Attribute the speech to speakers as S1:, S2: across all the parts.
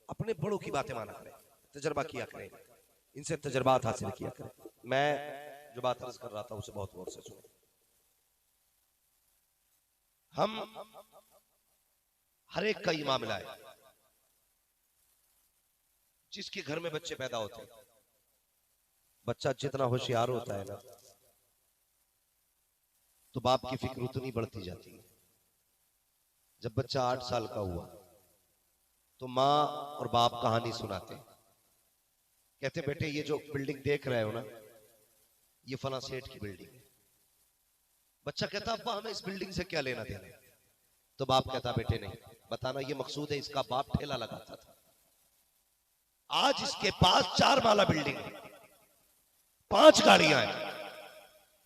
S1: अपने बड़ों की बातें माना करें, तजर्बा किया करें, इनसे तजर्बात हासिल किया करें। मैं जो बात अर्ज कर रहा था उसे बहुत गौर से सुने। हम हर एक का ये मामला है, जिसके घर में बच्चे पैदा होते हैं, बच्चा जितना होशियार होता है ना, तो बाप की फिक्र उतनी बढ़ती जाती है। जब बच्चा 8 साल का हुआ तो माँ और बाप कहानी सुनाते हैं, कहते बेटे ये जो बिल्डिंग देख रहे हो ना, ये फला सेठ की बिल्डिंग है। बच्चा कहता अब्बा हमें इस बिल्डिंग से क्या लेना देना। तो बाप कहता बेटे नहीं, बताना ये मकसूद है, इसका बाप ठेला लगाता था, आज इसके पास 4 माला बिल्डिंग है, 5 गाड़ियां हैं,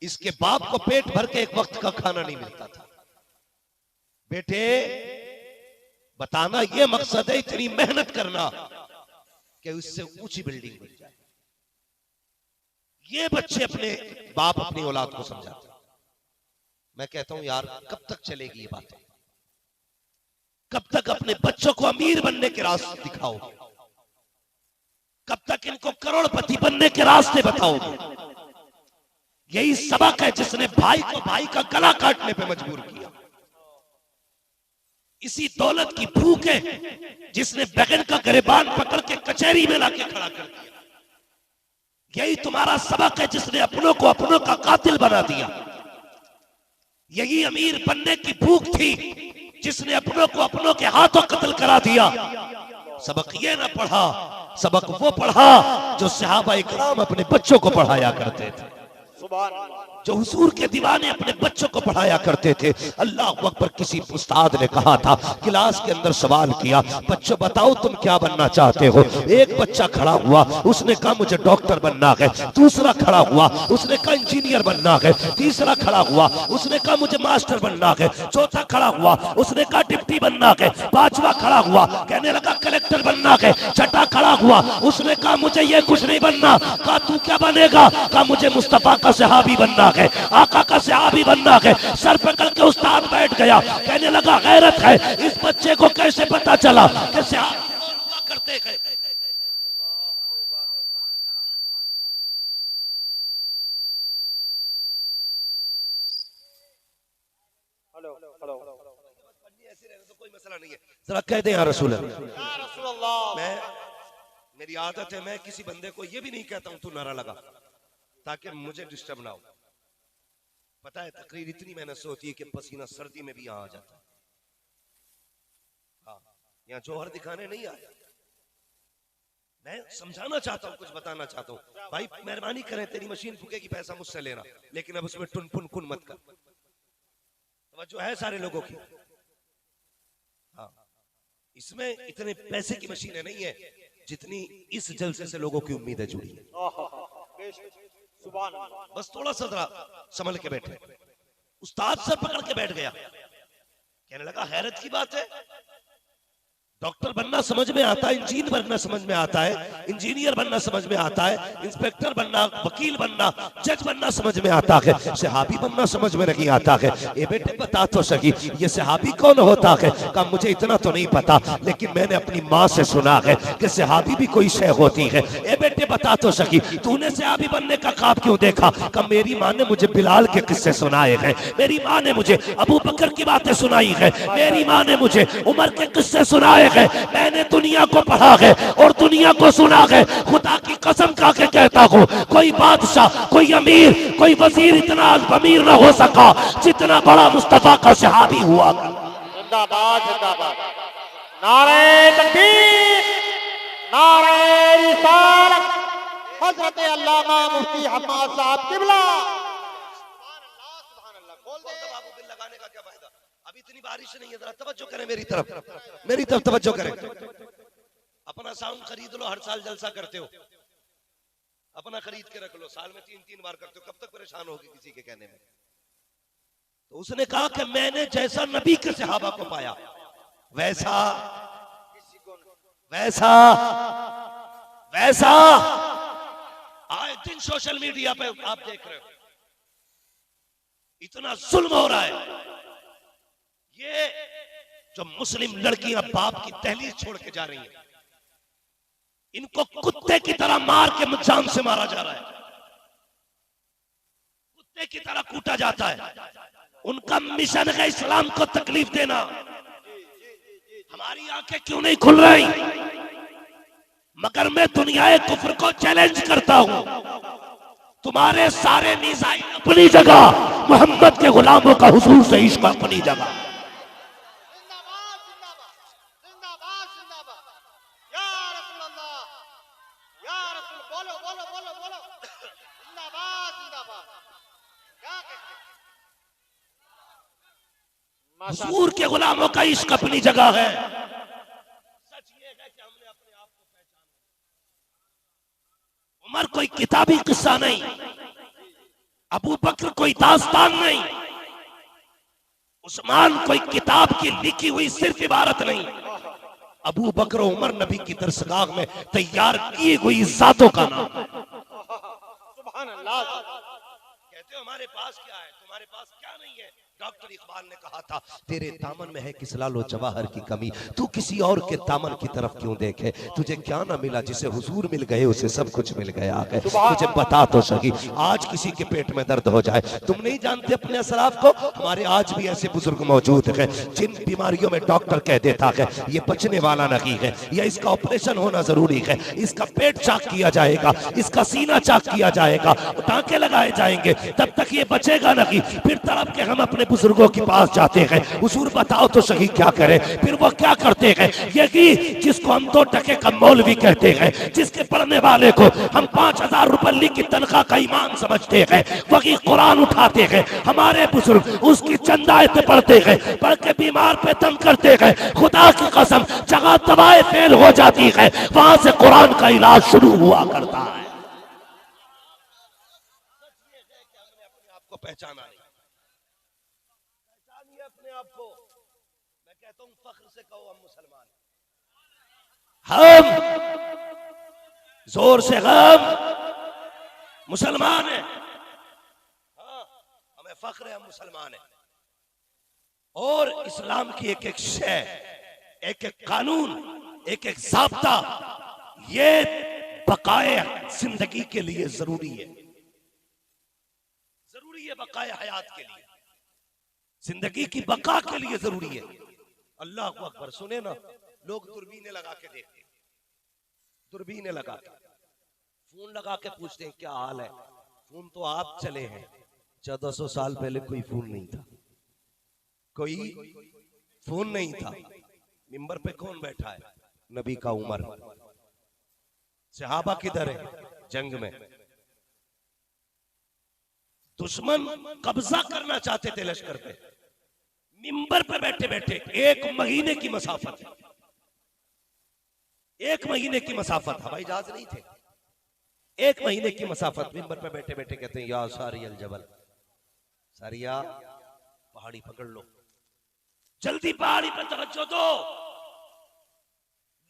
S1: इसके बाप को पेट भर के एक वक्त का खाना नहीं मिलता था। बेटे बताना ये मकसद है, इतनी मेहनत करना कि उससे ऊंची बिल्डिंग बन जाए। ये बच्चे अपने बाप अपनी औलाद को समझाते। मैं कहता हूं यार कब तक चलेगी ये बातें, कब तक अपने बच्चों को अमीर बनने के रास्ते दिखाओगे, कब तक इनको करोड़पति बनने के रास्ते बताओगे। यही सबक है जिसने भाई को भाई का गला काटने पे मजबूर किया। इसी दौलत की भूख है जिसने बहन का गिरबान पकड़ के कचहरी में लाके खड़ा कर दिया। यही तुम्हारा सबक है जिसने अपनों को अपनों का कातिल बना दिया। यही अमीर बनने की भूख थी जिसने अपनों को अपनों के हाथों कत्ल करा दिया। सबक ये ना पढ़ा, सबक वो पढ़ा जो सहाबा इकराम अपने बच्चों को पढ़ाया करते थे, जो हुजूर के दीवाने अपने बच्चों को पढ़ाया करते थे। अल्लाह अकबर। किसी उस्ताद ने कहा था, क्लास के अंदर सवाल किया, बच्चों बताओ तुम क्या बनना चाहते हो। एक बच्चा खड़ा हुआ, उसने कहा मुझे डॉक्टर बनना है। दूसरा खड़ा हुआ, उसने कहा इंजीनियर बनना है। तीसरा खड़ा हुआ, उसने कहा मुझे मास्टर बनना है। चौथा खड़ा हुआ, उसने कहा डिप्टी बनना है। पांचवा खड़ा हुआ, कहने लगा कलेक्टर बनना है। छठा खड़ा हुआ, उसने कहा मुझे ये कुछ नहीं बनना। कहा तू क्या बनेगा? कहा मुझे मुस्तफा का सहाबी बनना है, आका का सहाबी बनना है। सर पकड़ के उस्ताद बैठ गया, कहने लगा गैरत है, इस बच्चे को कैसे पता चला कि सहाबी हुआ करते हैं। कोई मसला नहीं है, जरा कह दे या रसूल अल्लाह। मेरी आदत है, मैं किसी बंदे को ये भी नहीं कहता हूं तू नारा लगा, ताकि मुझे डिस्टर्ब ना हो। पता है तकरीर इतनी मेहनत से होती है कि पसीना सर्दी में भी यहां आ जाता है। हाँ, यहाँ जौहर दिखाने नहीं आया, मैं समझाना चाहता हूँ, कुछ बताना चाहता हूँ। भाई मेहरबानी करें, तेरी मशीन फूकेगी, पैसा मुझसे लेना, लेकिन अब उसमें टुन पुन कुन मत कर। तवज्जो है सारे लोगों की? हाँ, इसमें इतने पैसे की मशीनें नहीं है जितनी इस जलसे से लोगों की उम्मीदें जुड़ी है। बस थोड़ा सा जरा संभल के बैठे। उस्ताद सर पकड़ के बैठ गया, कहने लगा हैरत की बात है, डॉक्टर बनना समझ में आता है, इंजीनियर बनना समझ में आता है, इंजीनियर बनना समझ में आता है, इंस्पेक्टर बनना, वकील बनना, जज बनना समझ में आता है, सहाबी बनना समझ में नहीं आता है। ए बेटे बता तो सही, ये सहाबी कौन होता है? कहा मुझे इतना तो नहीं पता, लेकिन मैंने अपनी माँ से सुना है कि सहाबी भी कोई शय होती है। ए बेटे बता तो सही, तूने सहाबी बनने का ख्वाब क्यों देखा? कहा मेरी माँ ने मुझे बिलाल के किस्से सुनाए हैं, मेरी माँ ने मुझे अबू बकर की बातें सुनाई है, मेरी माँ ने मुझे उमर के किस्से सुनाए है। मैंने दुनिया को पढ़ा है और दुनिया को सुना है। खुदा की कसम खा के कहता हूँ, कोई बादशाह, कोई अमीर, कोई वजीर इतना अमीर ना हो सका जितना बड़ा मुस्तफा का सहाबी हुआ।
S2: जिंदाबाद जिंदाबाद, नारे तकबीर, नारे रिसालत, हजरत अल्लामा मुफ्ती हम्माद साहब किबला।
S1: लगाने का क्या फायदा? अभी इतनी बारिश नहीं है, जरा तवज्जो करें मेरी तरफ तवज्जो करें। अपना साउंड खरीद लो, हर साल जलसा करते हो, अपना खरीद के रख लो, साल में 3-3 बार करते हो, कब तक परेशान होगी किसी के कहने में? तो उसने कहा कि मैंने जैसा नबी के सहाबा को पाया वैसा वैसा वैसा आए दिन सोशल मीडिया पे आप देख रहे हो, इतना जुल्म हो रहा है। ये जो मुस्लिम लड़कियां बाप की दहलीज छोड़ के जा रही हैं, इनको कुत्ते की तरह मार के जान से मारा जा रहा है, कुत्ते की तरह कूटा जाता है। उनका मिशन है इस्लाम को तकलीफ देना। हमारी आंखें क्यों नहीं खुल रही? मगर मैं दुनियाए कुफ्र को चैलेंज करता हूं। तुम्हारे सारे मिसाइल अपनी जगह, मोहम्मद के गुलामों का हुजूर से इश्क अपनी जगह।
S2: जिंदाबाद जिंदाबाद जिंदाबाद जिंदाबाद या रसूल अल्लाह, या रसूल, बोलो बोलो बोलो बोलो, जिंदाबाद जिंदाबाद। क्या कहते हैं? माशाअल्लाह,
S1: हुजूर के गुलामों का इश्क अपनी जगह है। सच ये है कि हमने अपने आप को पहचाना। उमर कोई किताबी किस्सा नहीं, अबू बकर कोई दास्तान नहीं, उस्मान कोई किताब की लिखी हुई सिर्फ इबारत नहीं। अबू बकर उमर नबी की दरसगाह में तैयार की हुई जातों का नाम।
S2: सुभान अल्लाह।
S1: कहते हो हमारे पास क्या है, तुम्हारे पास क्या नहीं है। डॉक्टर इकबाल ने कहा था, तेरे दामन में है किस लालो जवाहर की कमी, तू किसी और के दामन की तरफ क्यों देखे। तुझे क्या ना मिला, जिसे हुजूर मिल गए उसे सब कुछ मिल गया है। तुझे बता तो सही, आज किसी के पेट में दर्द हो जाए, तुम नहीं जानते अपने असराफ को। हमारे आज भी ऐसे बुजुर्ग मौजूद हैं जिन बीमारियों में डॉक्टर कह देता है ये बचने वाला नहीं है, या इसका ऑपरेशन होना जरूरी है, इसका पेट चाक किया जाएगा, इसका सीना चाक किया जाएगा, टांके लगाए जाएंगे, तब तक ये बचेगा नहीं। फिर तड़प के हम अपने बुजुर्गों के पास जाते हैं, हुजूर बताओ तो सही क्या करें। फिर वो क्या करते हैं, ये कि जिसको हम 2 टके का मौलवी कहते हैं, जिसके पढ़ने वाले को हम 5000 रुपए की तनख्वाह का ईमान समझते हैं, वही कुरान उठाते हैं। हमारे बुजुर्ग उसकी चंदायतें पढ़ते हैं, पढ़ के बीमार पे दम करते हैं। खुदा की कसम, जगह दवाएं फेल हो जाती है, वहां से कुरान का इलाज शुरू हुआ करता है। आपको पहचाना है, पहचानिए अपने आप को। मैं कहता हूं फख्र से कहो हम मुसलमान हैं, हम जोर से हम मुसलमान हैं। हाँ, हमें फख्र है, हम मुसलमान हैं। और इस्लाम की एक एक शय, एक एक कानून, एक एक ज़ाब्ता, ये बकाए जिंदगी के लिए जरूरी है, जरूरी है बकाए हयात के लिए, जिंदगी की बका के लिए जरूरी है। अल्लाह को अकबर। सुने ना, लोग दूरबीनें लगा के देखते, दूरबीनें लगा के, फोन लगा के पूछते हैं क्या हाल है। फोन तो आप चले हैं, 1400 साल पहले कोई फोन नहीं था, कोई फोन नहीं था। मिंबर पे कौन बैठा है? नबी का उमर। सहाबा किधर है? जंग में। दुश्मन कब्जा करना चाहते थे लश्कर पे, मिंबर पे बैठे बैठे 1 महीने की मसाफत, 1 महीने की मसाफत, हवाई जहाज नहीं थे, 1 महीने की मसाफत, मिंबर पे बैठे बैठे कहते हैं या सारी अल जबल, सारिया पहाड़ी पकड़ लो, जल्दी पहाड़ी पर तवज्जो दो।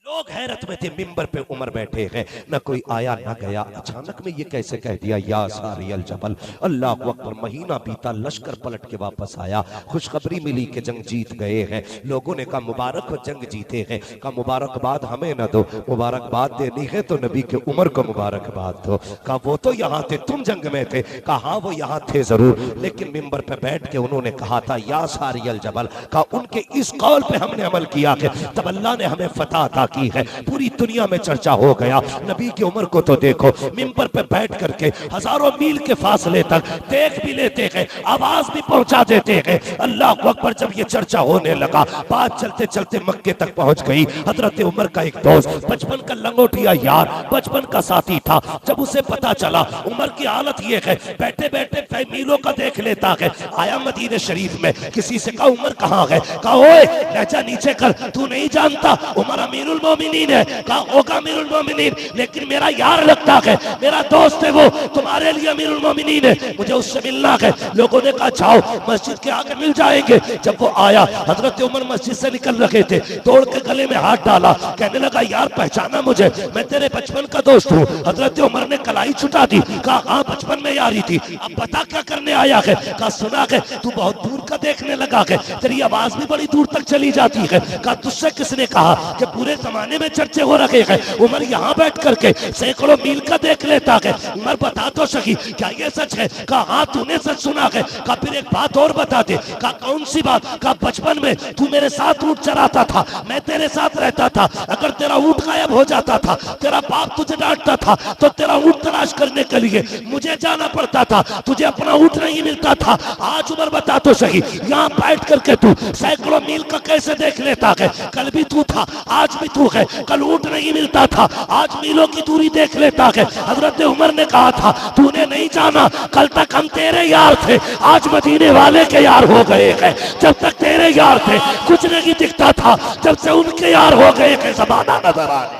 S1: लोग हैरत में थे, मिंबर पे उमर बैठे हैं, न कोई आया न गया। अचानक में ये कैसे कह दिया या सारी अल जबल। अल्लाह अकबर। महीना बीता, लश्कर पलट के वापस आया, खुशखबरी मिली कि जंग जीत गए हैं। लोगों ने कहा मुबारक हो, जंग जीते हैं। कहा मुबारकबाद हमें न दो, मुबारकबाद देनी है तो नबी के उमर को मुबारकबाद दो। कहा वो तो यहाँ थे, तुम जंग में थे। कहा हाँ वो यहाँ थे जरूर, लेकिन मिंबर पे बैठ के उन्होंने कहा था या सारी अल जबल। कहा उनके इस कौल पे हमने अमल किया है, तब अल्लाह ने हमें फतह अता की है। पूरी दुनिया में चर्चा हो गया। नबी की उम्र को तो देखो, मिंबर पे बैठ करके हजारों मील के फासले तक देख भी लेते हैं, आवाज भी पहुंचा देते हैं। अल्लाह अकबर। जब ये चर्चा होने लगा, बात चलते चलते मक्के तक पहुंच गई। हजरत उमर का एक दोस्त, बचपन का लंगोटिया यार, बचपन का साथी था, जब उसे पता चला उमर की हालत ये है, बैठे बैठे मीलों का देख लेता है। आया मदीने शरीफ में, किसी से कहा उमर कहाँ है? कहा ओए लहजा नीचे कर, तू नहीं जानता उमर अमीरुल मोमिनीन है। कहा होगा अमीरुल मोमिनीन, लेकिन मेरा यार लगता है, मेरा दोस्त है वो, तुम्हारे लिए अमीरुल मोमिनीन है, मुझे उससे मिलना है। लोगों ने कहा जाओ मस्जिद के आगे मिल जाएंगे। जब वो आया, हजरत उमर मस्जिद से निकल रहे थे, तोड़ के गले में हाथ डाला, कहने लगा यार पहचाना मुझे, मैं तेरे बचपन का दोस्त हूँ। हजरत उमर ने कलाई छुटा दी। कहा हाँ बचपन में यारी थी, अब बता क्या करने आया है? कहा सुना है तू बहुत दूर का देखने लगा है, तेरी आवाज भी बड़ी दूर तक चली जाती है। कहा तुझसे किसने कहा कि पूरे जमाने जमाने में चर्चे हो रखे हैं। उमर यहाँ बैठ करके सैकड़ों मील का देख लेता है। उमर बता तो सकी क्या ये सच है? कहा हाँ तूने सच सुना है। कहा फिर एक बात और बता दे। कहा कौन सी बात? कहा बचपन में तू मेरे साथ ऊँट चराता था, मैं तेरे साथ रहता था। अगर तेरा ऊँट गायब हो जाता था, तेरा बाप तुझे डांटता था, तो तेरा ऊँट तलाश करने के लिए मुझे जाना पड़ता था, तुझे अपना ऊँट नहीं मिलता था। आज उमर बता तो सही, यहाँ बैठ करके तू सैकड़ों मील का कैसे देख लेता है? कल भी तू था, आज भी तू है। कल ऊँट नहीं मिलता था, आज मीलों की दूरी देख लेता है। हजरत उमर ने कहा था तूने नहीं जाना, कल तक हम तेरे यार थे, आज मदीने वाले के यार हो गए हैं। जब तक तेरे यार थे कुछ नहीं दिखता था, जब से उनके यार हो गए हैं ज़माना नजर आने।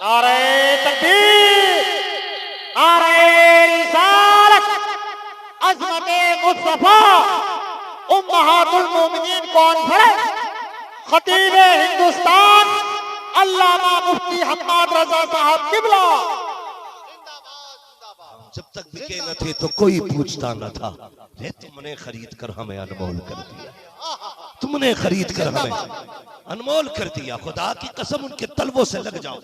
S2: नारे तकबीर, नारे रिसालत, अज़मते मुस्तफा, उम्महातुल मोमिनीन कॉन्फ्रेंस, खतीब हिंदुस्तान अल्लामा मुफ्ती हम्माद रजा साहब किबला।
S1: जब तक बिके न थे तो कोई पूछता न था, रे तुमने खरीद कर हमें अनमोल कर दिया, तुमने खरीद कर हमें अनमोल कर दिया। खुदा की कसम उनके तलवों से लग जाओ,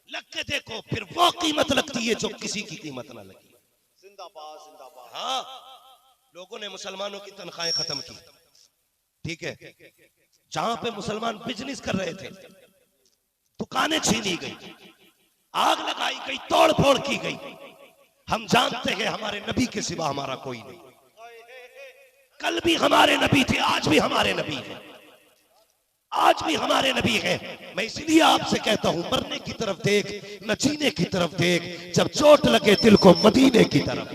S1: लग के देखो, फिर वो कीमत लगती है जो किसी की कीमत ना लगी।
S2: जिंदाबाद जिंदाबाद।
S1: हाँ, लोगों ने मुसलमानों की तनख्वाहें खत्म की, ठीक है। जहां पे मुसलमान बिजनेस कर रहे थे दुकानें छीनी गई, आग लगाई गई, तोड़ फोड़ की गई। हम जानते हैं हमारे नबी के सिवा हमारा कोई नहीं। कल भी हमारे नबी थे, आज भी हमारे नबी हैं, आज भी हमारे नबी हैं। मैं इसलिए आपसे कहता हूं मरने की तरफ देख, न जीने की तरफ देख। जब चोट लगे दिल को मदीने की तरफ।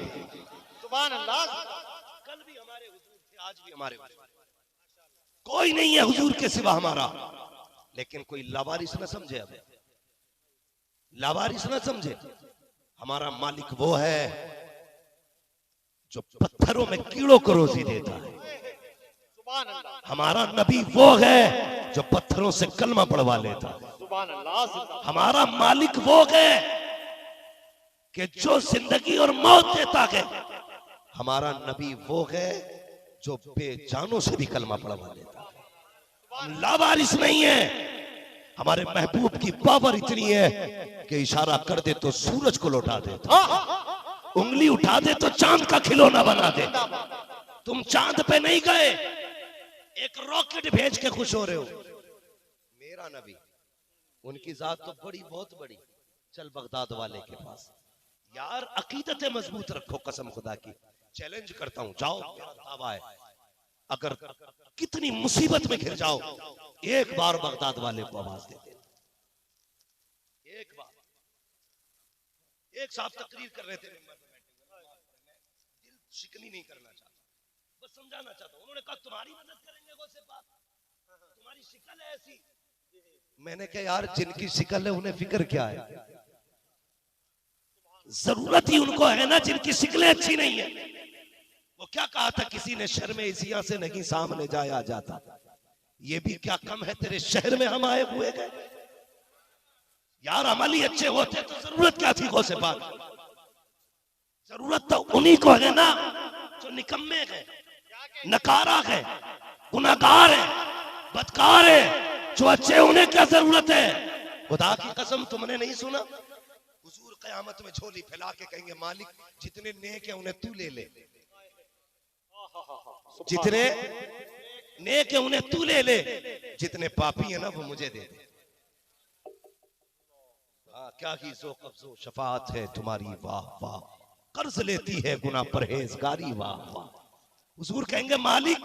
S2: सुभान अल्लाह।
S1: कल भी हमारे हुजूर थे, आज भी हमारे हुजूर। कोई नहीं है हुजूर के सिवा हमारा, लेकिन कोई लावारिस न समझे, अब लावारिस न समझे। हमारा मालिक वो है जो पत्थरों में कीड़ों को रोजी देता है।
S2: सुभान अल्लाह।
S1: हमारा नबी वो है जो पत्थरों से कलमा पढ़वा लेता है।
S2: सुभान अल्लाह।
S1: हमारा मालिक वो है कि जो जिंदगी और मौत देता है। हमारा नबी वो है जो बेजानों से भी कलमा पढ़वा लेता है। हम लावारिस नहीं है। हमारे महबूब की पावर इतनी है कि इशारा कर दे तो सूरज को लौटा देता, उंगली उठा दे तो चांद का खिलौना बना दे। तुम चांद पे नहीं गए, एक रॉकेट भेज के खुश हो रहे हो। मेरा नबी, उनकी जात तो बड़ी, बहुत बड़ी। चल बगदाद वाले के पास यार, अकीदत मजबूत रखो, कसम खुदा की चैलेंज करता हूं, जाओ, मेरा दावा है। अगर कितनी मुसीबत में घिर जाओ, एक बार बगदाद वाले को आवाज दे दे। एक बार। एक साहब तकरीर कर रहे थे, दिल शिकनी नहीं करना चाहता, बस समझाना चाहता हूं। उन्होंने कहा तुम्हारी मदद करेंगे वो से बात, तुम्हारी शिकल है ऐसी। मैंने कहा यार जिनकी शिकल है उन्हें फिक्र क्या है? जरूरत ही उनको है ना जिनकी शिकलें अच्छी नहीं है। वो क्या कहा था किसी ने, शर्मे इसिया से नहीं सामने जाया जाता। ये भी क्या कम है तेरे शहर में हम आए हुए गए। यार अमल ही अच्छे होते तो जरूरत क्या थी गौसे पाक? जरूरत तो उन्हीं को है ना जो निकम्मे हैं, नकारा है, गुनाहगार है, बदकार है। जो अच्छे उन्हें क्या जरूरत है? खुदा की कसम तुमने नहीं सुना हुजूर कयामत में झोली फैला के कहेंगे मालिक जितने नेक है उन्हें तू ले ले, जितने नेक है उन्हें तू ले ले, जितने पापी है ना वो मुझे दे दे। क्या ही जो कब्जो शफात है तुम्हारी, वाह वाह। कर्ज लेती है गुना परहेजगारी, वाह वाह। हुजूर कहेंगे मालिक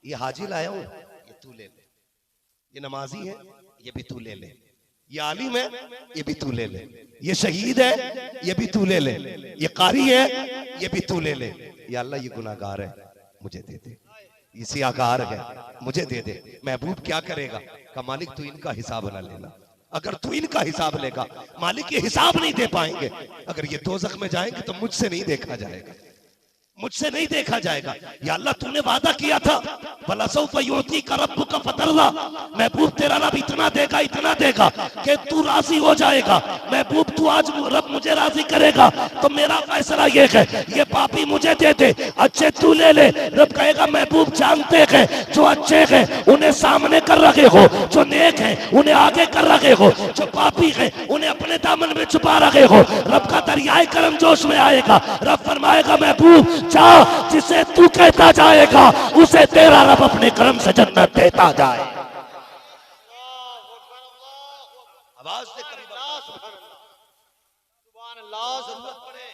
S1: ये हाजी लाया हूं, ये तू ले ले। ये नमाजी है, ये भी तू ले ले। ये आलिम है, ये भी तू ले ले। ये शहीद है, ये भी तू ले ले। ये कारी है, ये भी तू ले ले। या अल्लाह ये गुनाहगार है, मुझे दे दे। ये सियाहकार है, मुझे दे दे। महबूब क्या करेगा? का मालिक तू इनका हिसाब ना लेना। अगर तू इनका हिसाब लेगा मालिक ये हिसाब नहीं दे पाएंगे। अगर ये दोज़ख में जाएंगे तो मुझसे नहीं देखा जाएगा, मुझसे नहीं देखा जाएगा। या अल्लाह तूने वादा किया था वलसौफ युअतीका रब्बुका फतरदा, महबूब तेरा रब इतना देगा कि तू राजी हो जाएगा। महबूब तू आज रब मुझे राजी करेगा तो मेरा फैसला ये है, ये पापी मुझे दे दे, अच्छे तू ले ले। रब कहेगा महबूब जानते हैं जो अच्छे हैं उन्हें सामने कर रखे हो, जो नेक हैं उन्हें आगे कर रखे हो, जो पापी हैं उन्हें अपने दामन में छुपा रखे हो। रब का दरियाए करम जोश में आएगा। रब फरमाएगा महबूब जा, जिसे तू कहता जाएगा उसे तेरा रब अपने करम से जन्नत देता जाए। आवाज से कभी
S2: सुभान अल्लाह
S1: जरूरत पड़े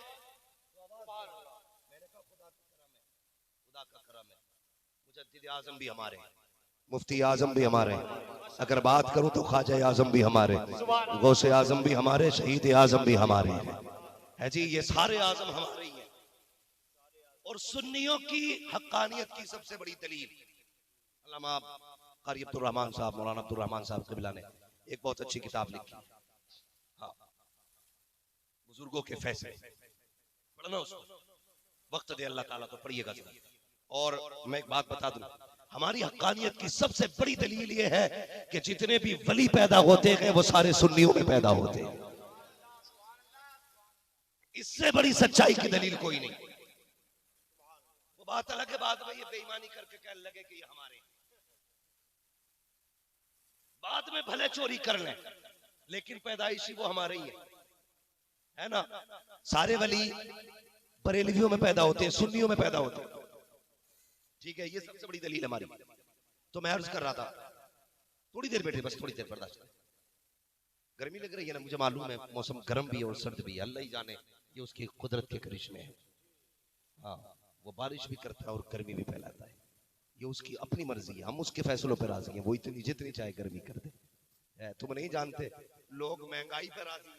S1: खुदा का करम है। मुजद्दिद आजम भी हमारे, मुफ्ती आजम भी हमारे, अगर बात करूं तो ख्वाजा आजम भी हमारे, गौसे आजम भी हमारे, शहीद आजम भी हमारे है जी। ये सारे आजम हमारे ही हैं। और सुन्नियों की हक्कानियत की सबसे बड़ी दलील अल्लामा कारी अब्दुल रहमान साहब, मौलाना अब्दुल रहमान साहब क़िबला ने एक बहुत अच्छी किताब लिखी, हाँ, बुजुर्गों के फैसले। पढ़ना उसको, वक्त दे अल्लाह ताला तो पढ़िएगा। और मैं एक बात बता दूं, हमारी हक्कानियत की सबसे बड़ी दलील ये है कि जितने भी वली पैदा होते हैं वो सारे सुन्नियों में पैदा होते हैं। इससे बड़ी सच्चाई की दलील कोई नहीं। वो बात अलग है, बाद में ये बेईमानी करके कहने लगे कि ये हमारे, बाद में भले चोरी कर लें लेकिन पैदाइशी वो हमारे ही है ना। सारे वली बरेलवियों में पैदा होते हैं, सुन्नियों में पैदा होते हैं, ठीक है। ये सबसे बड़ी दलील हमारी। तो मैं अर्ज कर रहा था, थोड़ी देर बैठे, बस थोड़ी देर बर्दाश्त। गर्मी लग रही है ना, मुझे मालूम है मौसम गर्म भी है और सर्द भी है, अल्लाह ही जाने, ये उसकी कुदरत के करिश्मे है। हाँ, वो बारिश भी करता है और गर्मी भी फैलाता है, ये उसकी अपनी मर्जी है। हम उसके फैसलों पर राजी हैं, वो इतनी जितनी चाहे गर्मी कर दे। तुम नहीं जानते लोग महंगाई पर राजी हैं।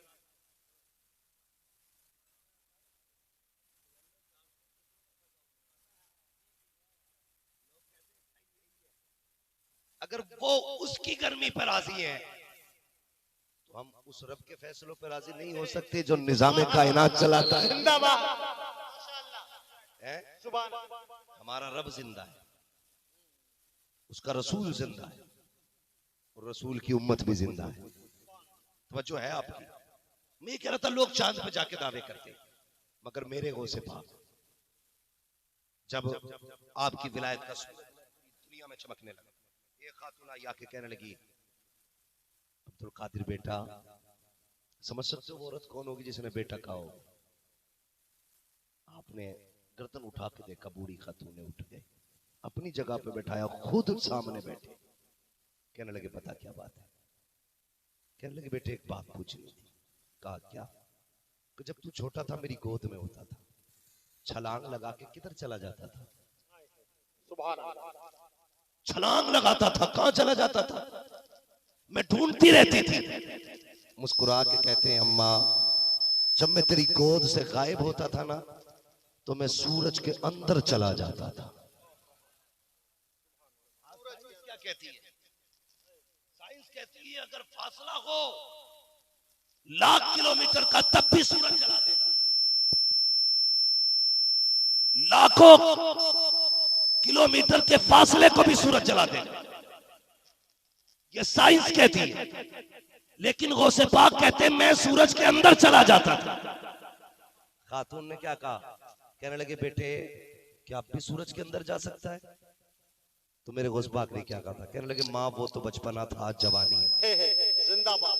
S1: अगर वो उसकी गर्मी पर राजी है तो हम उस रब के फैसलों पर राजी नहीं हो सकते जो निजाम कायनात चलाता है। हमारा रब जिंदा है, उसका रसूल जिंदा है और रसूल की उम्मत भी जिंदा है। तवज्जो है आपकी? मैं कह रहा था लोग चांद पे जाके दावे करते, मगर मेरे गौसे पाक जब आपकी विलायत का दुनिया में चमकने लगा, एक खातून आई आके कहने लगी, अब्दुल कादिर बेटा, समझ सकते हो वो औरत कौन होगी जिसने बेटा कहा हो? आपने गर्दन उठा के देखा, बूढ़ी खातून ने उठ गई, अपनी जगह पे बैठाया, खुद सामने बैठे। कहने लगे पता क्या बात है? कहने लगे बेटे एक बात पूछनी थी। कहा क्या? कि जब तू छोटा था मेरी गोद में होता था, छलांग लगा के किधर चला जाता था? छलांग लगाता था, कहां चला जाता था? मैं ढूंढती रहती थी। मुस्कुरा के कहते हैं अम्मा, जब मैं तेरी गोद से गायब होता था ना तो मैं सूरज के अंदर चला जाता था। क्या कहती है साइंस? कहती है अगर फासला हो लाख किलोमीटर का तब भी सूरज जला देगा, लाखों किलोमीटर के फासले को भी सूरज जला देगा। ये साइंस कहती है। लेकिन गौसे पाक कहते हैं मैं सूरज के अंदर चला जाता था। खातून ने क्या कहा? कहने लगे बेटे क्या आप भी सूरज के अंदर जा सकता है? तो मेरे गौस पाक ने क्या कहा था? कहने लगे माँ वो तो बचपना था, आज जवानी है।
S2: जिंदाबाद।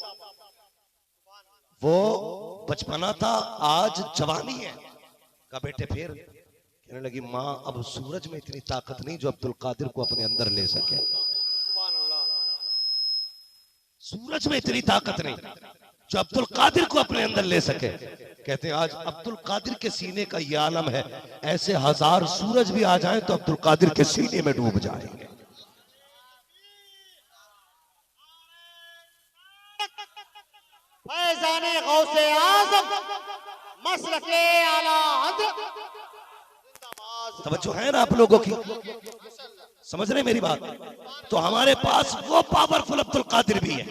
S1: वो बचपना था, आज जवानी है। कहा बेटे फिर? कहने लगी माँ अब सूरज में इतनी ताकत नहीं जो अब्दुल कादिर को अपने अंदर ले सके। सूरज में इतनी ताकत नहीं जो अब्दुल कादिर को अपने अंदर ले सके। कहते हैं आज अब्दुल कादिर के सीने का ये आलम है, ऐसे हजार सूरज भी आ जाएं तो अब्दुल कादिर के सीने में डूब जाएंगे।
S2: फैज़ाने गौसे आज़म मसलके आला हज़रत।
S1: तवज्जो है ना आप लोगों की? समझ रहे मेरी बात? तो हमारे पास वो पावरफुल अब्दुल कादिर भी है।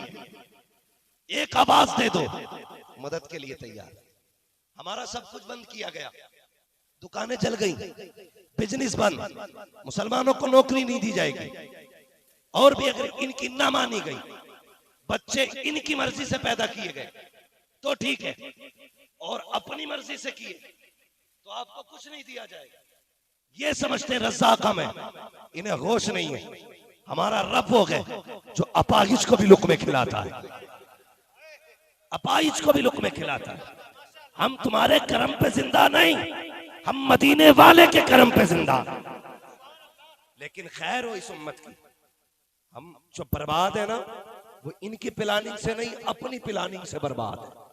S1: एक आवाज दे दो, मदद के लिए तैयार। हमारा सब कुछ बंद किया गया, दुकानें जल गई, बिजनेस बंद, मुसलमानों को नौकरी नहीं दी जाएगी, और भी अगर इनकी ना मानी गई, बच्चे इनकी मर्जी से पैदा किए गए, तो ठीक है, और अपनी मर्जी से किए तो आपको कुछ नहीं दिया जाएगा। ये समझते रज़्ज़ाक़ हम है, इन्हें होश नहीं है। हमारा रब हो गए जो अपाहिज को भी लुक़्मे खिलाता है, अपाहिज को भी लुक़्मे खिलाता है। हम तुम्हारे करम पे जिंदा नहीं, हम मदीने वाले के करम पे जिंदा। लेकिन खैर हो इस उम्मत की, हम जो बर्बाद है ना वो इनकी प्लानिंग से नहीं, अपनी प्लानिंग से बर्बाद है।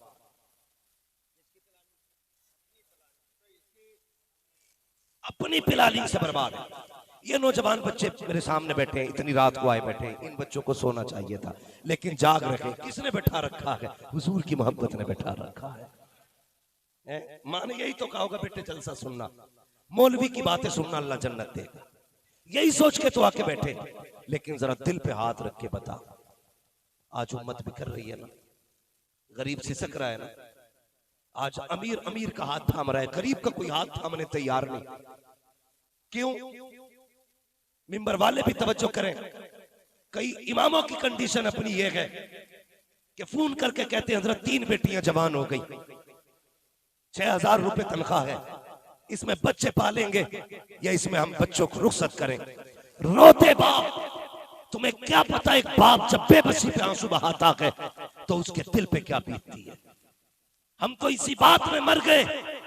S1: अपनी प्लानिंग से बर्बाद है। ये नौजवान बच्चे मेरे सामने बैठे हैं, इतनी रात को आए बैठे हैं, इन बच्चों को सोना चाहिए था लेकिन जाग रखे। किसने बैठा रखा है? हुजूर की मोहब्बत ने बैठा रखा है। माँ ने यही तो कहा होगा बेटे जलसा सुनना, मौलवी की बातें सुनना, अल्लाह जन्नत देगा, यही सोच के तो आके बैठे। लेकिन जरा दिल पे हाथ रख के बता, आज उम्मत बिखर रही है ना, गरीब सिसक रहा है ना, आज अमीर अमीर का हाथ थाम रहा है, गरीब का कोई हाथ थामने तैयार नहीं। क्यों? मिंबर वाले भी तवज्जो करें। कई इमामों की कंडीशन अपनी ये है कि फोन करके कहते हैं हजरत 3 बेटियां जवान हो गई, 6000 रुपए तनख्वाह है, इसमें बच्चे पालेंगे या इसमें हम बच्चों को रुखसत करें। रोते बाप, तुम्हें क्या पता एक बाप जब बेबसी पे आंसू बहाता है तो उसके दिल पे क्या बीतती है। हम तो इसी बात में मर गए।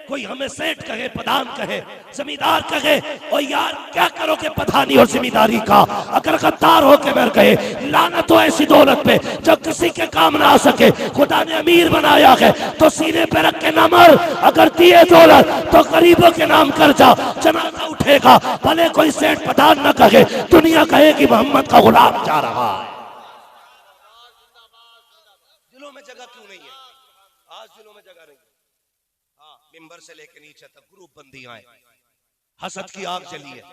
S1: कोई हमें सेठ कहे, प्रधान कहे, जमींदार कहे, और यार क्या करोगे प्रधानी और जिम्मेदारी का? अगर गद्दार होके मर गए, लानत हो ऐसी दौलत पे जो किसी के काम ना आ सके। खुदा ने अमीर बनाया है तो सीने पे रख के ना मर, अगर दिए दौलत तो गरीबों के नाम कर जा, जनाजा उठेगा। भले कोई सेठ प्रधान न कहे, दुनिया कहेगी मोहम्मद का गुलाम जा रहा है। दिलों में जगह क्यों नहीं है? आज दिलों में जगह नहीं। हाँ, मिंबर से लेके नीचे तक ग्रुप बंदी आए, हसद की आग जली है।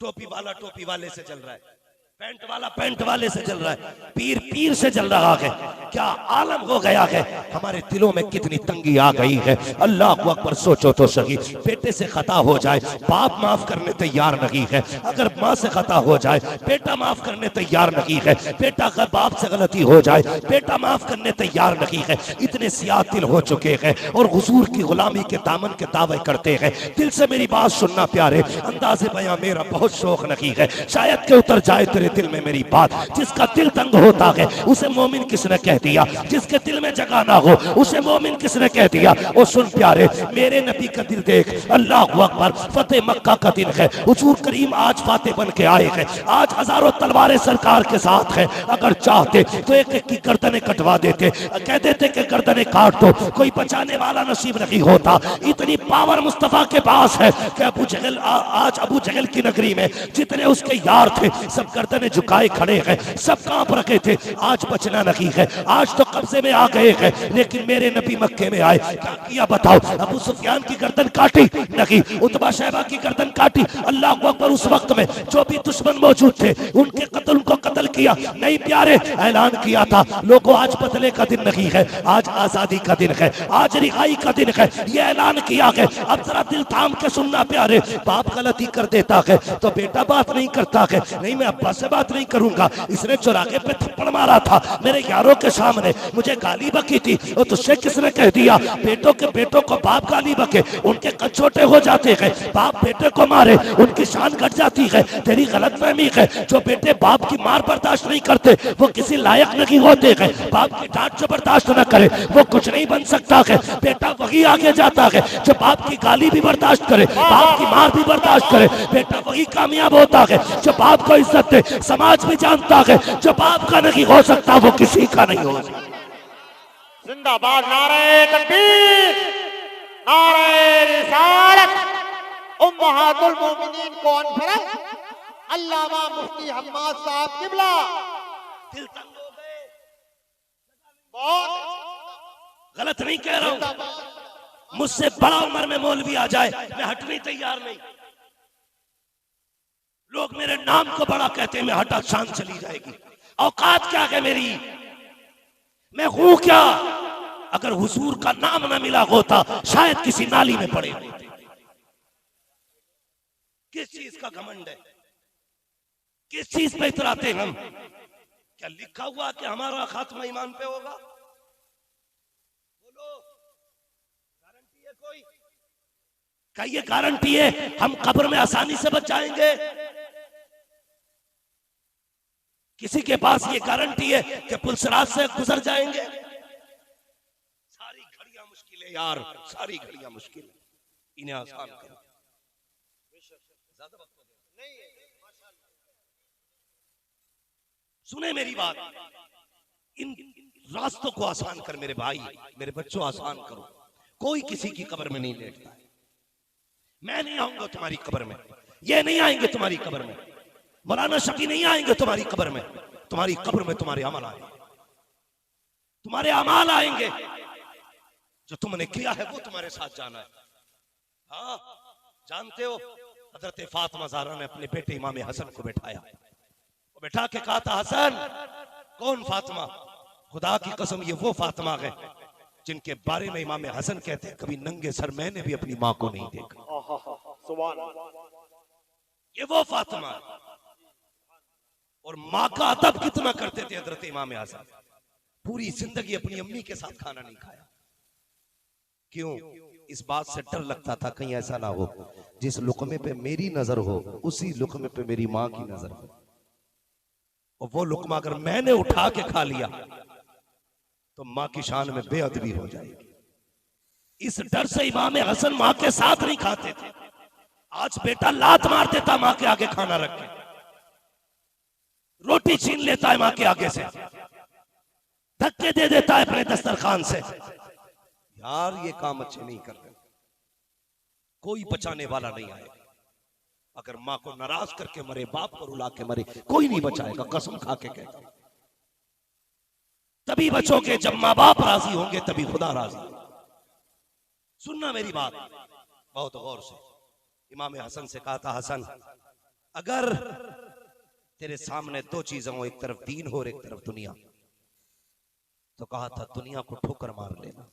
S1: टोपी वाला टोपी वाले से जल रहा है, पैंट वाला पैंट वाले से जल रहा है, पीर पीर से जल रहा है। क्या आलम हो गया है, हमारे दिलों में कितनी तंगी आ गई है। अल्लाह को अकबर, सोचो तो सही। बेटे से खता हो जाए, बाप माफ करने तैयार नहीं है। अगर माँ से खता हो जाए, बेटा माफ करने तैयार नहीं है। बेटा अगर बाप से गलती हो जाए, बेटा माफ करने तैयार नहीं है। इतने सियातिल हो चुके हैं और हुजूर की गुलामी के दामन के दावे करते हैं। दिल से मेरी बात सुनना प्यारे, अंदाज़े बयां मेरा बहुत शौक नहीं है, शायद के उतर जाए तेरे दिल में मेरी बात। जिसका दिल तंग होता है उसे मोमिन किसने कह दिया? जिसके दिल में जगह ना हो उसे मोमिन किसने कह दिया? और सुन प्यारे, मेरे नबी का दिल देख, अल्लाह अकबर। फतेह मक्का का दिन है, हुजूर करीम आज फातेह बन के आए हैं। आज हजारों तलवारें सरकार के साथ हैं। अगर चाहते तो एक एक की गर्दनें कटवा देते, कह देते कि गर्दनें काट दो, कोई बचाने वाला नसीब नहीं होता। इतनी पावर मुस्तफा के पास है कि अबू जहल, आज अबू जहल की नगरी में जितने उसके यार थे सब गर्दन झुकाए खड़े हैं, सब कांप रखे थे। आज बचना नहीं है, आज तो कब्जे में आ गए हैं। लेकिन मेरे नबी मक्के में आए, क्या किया बताओ? अबू सुफियान की गर्दन काटी नहीं, उतबा शैबा की गर्दन काटी। अल्लाह अकबर, उस वक्त में जो भी दुश्मन मौजूद थे उनके कत्ल, उनको कत्ल किया नहीं प्यारे। ऐलान किया था, लोगों आज बदले का दिन नहीं है, आज आजादी का दिन है, आज रिहाई का दिन है। ये ऐलान किया है। अब जरा दिल थाम के सुनना प्यारे, बाप गलती कर देता है तो बेटा बात नहीं करता है। नहीं, मैं अब्बा से बात नहीं करूंगा, इसने चौराहे पे थप्पड़ मारा था मेरे यारों के सामने, मुझे गाली बकी थी, और तुझसे किसने कह दिया बेटों के बेटों को बाप गाली बके? उनके कद छोटे हो जाते हैं, बाप बेटे को मारे उनकी शान घट जाती है। तेरी गलतफहमी है, जो बेटे बाप की मार बर्दाश्त नहीं करते वो किसी लायक नहीं होते हैं। बाप की डांट जो बर्दाश्त न करे वो कुछ नहीं बन सकता है। बेटा वही आगे जाता है जो बाप की गाली भी बर्दाश्त करे, बाप की मार भी बर्दाश्त करे। बेटा वही कामयाब होता है जो बाप को इज्जत दे। समाज भी जानता है जो बाप का नहीं हो सकता वो किसी का नहीं हो सकता।
S2: जिंदाबाद नारे तकबीर, नारे रिसालत, उम्महातुल मोमिनीन कॉन्फ्रेंस, अल्लामा मुफ्ती हम्माद साहब किबला।
S1: दिल तंग हो गए,
S2: बहुत
S1: गलत नहीं कह रहा हूं। मुझसे बड़ा उम्र में मौलवी आ जाए मैं हटने तैयार नहीं। लोग मेरे नाम को बड़ा कहते हैं, मैं हटा शान चली जाएगी। औकात क्या है मेरी? मैं हूं क्या? अगर हुजूर का नाम ना मिला होता शायद किसी नाली में पड़े होते। किस चीज का घमंड है? किस चीज पे इतराते हम? क्या लिखा हुआ कि हमारा खात्मा ईमान पे होगा? बोलो, क्या ये गारंटी है हम कब्र में आसानी से बच जाएंगे? किसी के पास ये गारंटी है कि पुलसराज से गुजर जाएंगे? सारी घड़ियां मुश्किल है यार, सारी घड़ियां मुश्किल है, इन्हें आसान करो। सुने मेरी बात, इन रास्तों को आसान कर मेरे भाई, मेरे बच्चों, आसान करो। कोई किसी की कब्र में नहीं लेटता है। मैं नहीं आऊंगा तुम्हारी कब्र में, ये नहीं आएंगे तुम्हारी कब्र में, मौलाना शफी नहीं आएंगे तुम्हारी कब्र में। तुम्हारी कब्र में तुम्हारे अमल आएंगे, तुम्हारे अमाल आएंगे। जो तुमने किया है वो तुम्हारे साथ जाना है। हाँ, जानते हो हजरत फातिमा ज़हरा ने अपने बेटे इमाम हसन को बैठाया, वो बैठा के कहा था, हसन। कौन फातिमा? खुदा की कसम ये वो फातिमा है जिनके बारे में इमाम हसन कहते हैं, कभी नंगे सर मैंने भी अपनी माँ को नहीं देखा। ये वो फातिमा है। और माँ का अदब कितना करते थे हजरत इमाम हसन, पूरी जिंदगी अपनी अम्मी के साथ खाना नहीं खाया। क्यों? इस बात से डर लगता था कहीं ऐसा ना हो जिस लुकमे पे मेरी नजर हो उसी लुकमे पे मेरी माँ की नजर हो, और वो लुकमा अगर मैंने उठा के खा लिया तो माँ की शान में बेअदबी हो जाएगी। इस डर से इमाम हसन माँ के साथ नहीं खाते थे। आज बेटा लात मार देता माँ के आगे खाना रख के, रोटी छीन लेता है माँ के आगे से, धक्के दे देता है अपने दस्तरखान से। यार ये काम अच्छे नहीं कर रहे। कोई बचाने वाला नहीं आएगा। अगर माँ को नाराज करके मरे, बाप को रुला के मरे, कोई नहीं बचाएगा, कसम खा के कहता हूं। तभी बचोगे जब माँ बाप राजी होंगे, तभी खुदा राजी। सुनना मेरी बात बहुत गौर से। इमाम हसन से कहा था, हसन अगर तेरे सामने दो चीजें हो, एक तरफ दीन हो और एक तरफ दुनिया, तो कहा था दुनिया को ठोकर मार लेना,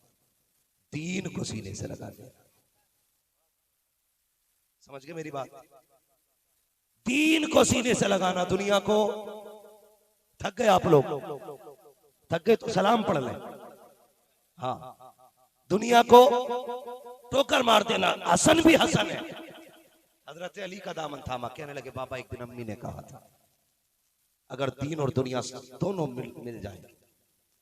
S1: दीन को सीने से लगा देना। समझ गए मेरी बात? दीन को सीने से लगाना, दुनिया को। थक गए आप लोग? थक गए तो सलाम पढ़ लें। हाँ, दुनिया को ठोकर मार देना। हसन भी हसन है। हजरत अली का दामन थामा, कहने लगे, बाबा एक दिन अम्मी ने कहा था अगर दीन और दुनिया दोनों मिल जाए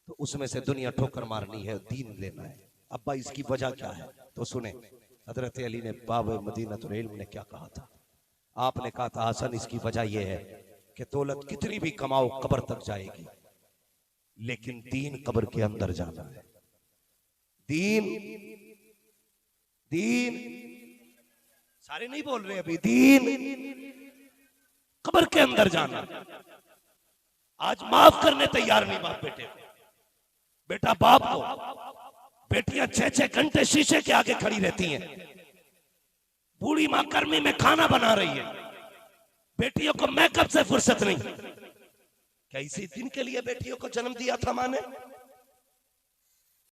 S1: तो उसमें से दुनिया ठोकर मारनी है, दीन लेना है। अब्बा इसकी वजह क्या है? तो सुने, हजरत अली ने बाब मदीनतुल इल्म ने क्या कहा था। आपने कहा था, हसन इसकी वजह यह है कि दौलत कितनी भी कमाओ कब्र तक जाएगी, लेकिन दीन कब्र के अंदर जाना है। दीन दीन सारे नहीं बोल रहे अभी, दीन कब्र के अंदर जाना। आज माफ करने तैयार नहीं बाप बेटे को। बेटा बाप को, बेटियां 6-6 घंटे शीशे के आगे खड़ी रहती हैं। बूढ़ी मां गर्मी में खाना बना रही है, बेटियों को मेकअप से फुर्सत नहीं। क्या इसी दिन के लिए बेटियों को जन्म दिया था मां ने?